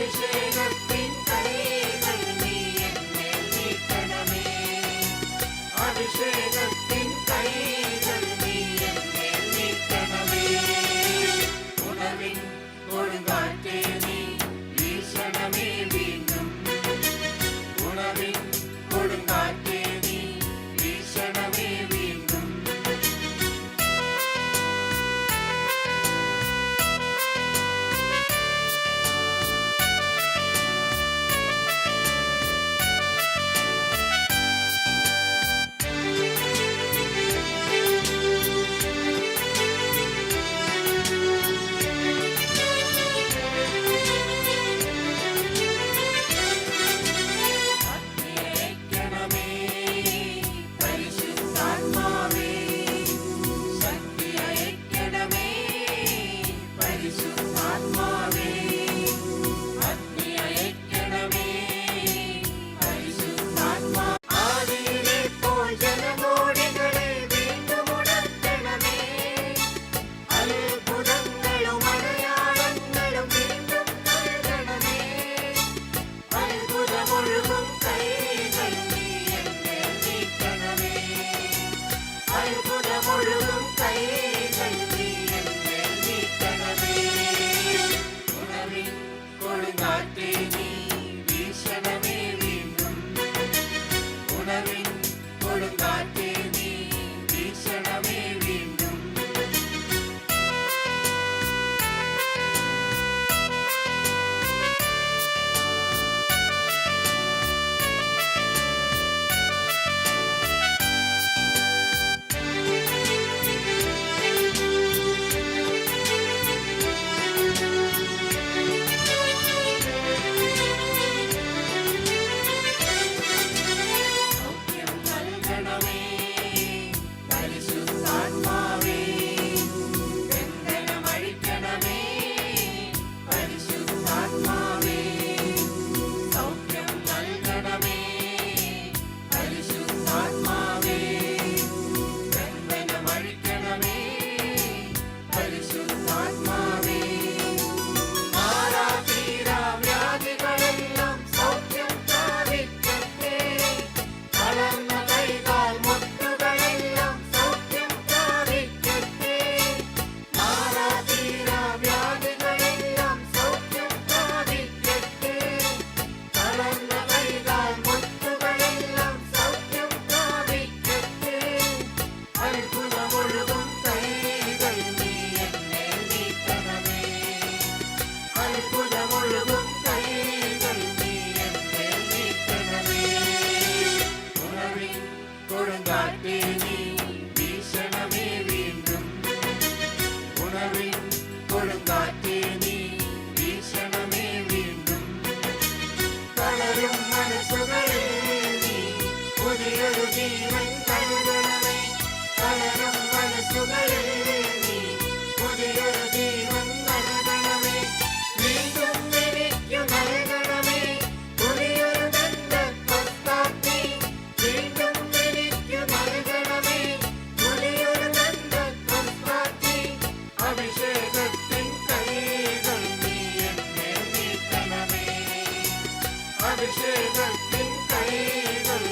അഭിഷേകത്തിൻ കൈകൾ നീ എന്നിൽ നീട്ടണമേ. അഭിഷേകത്തിൻ കൈകൾ നീ എന്നിൽ നീട്ടണമേ. ഉണർവിൻ കൊടുങ്കാറ്റേ നീ വീശണമേ വീണ്ടും. ഉണർവിൻ കൊടുങ്കാറ്റേ നീ വീശണമേ വീണ്ടും. കൊടുങ്കാറ്റേ നീ വീശണമേ വീണ്ടും. ഉണർവിൻ കൊടുങ്കാറ്റേ നീ വീശണമേ വീണ്ടും. തളരും മനസ്സുകളിൽ നീ പുതിയൊരു ജീവൻ നൽകണമേ. തളരും മനസ്സുകളിൽ നീ പുതിയൊരു ജീവൻ നൽകണമേ. വീണ്ടും എനിക്കു നൽകണമേ പുതിയൊരു ദന്തപ്പത്താത്തി. വീണ്ടും എനിക്കു നൽകണമേ പുതിയൊരു ദന്തപ്പത്താത്തി. അഭിഷേകത്തിൻ കൈകൾ നീ എന്നിൽ നീട്ടണമേ. അഭിഷേകത്തിൻ കൈകൾ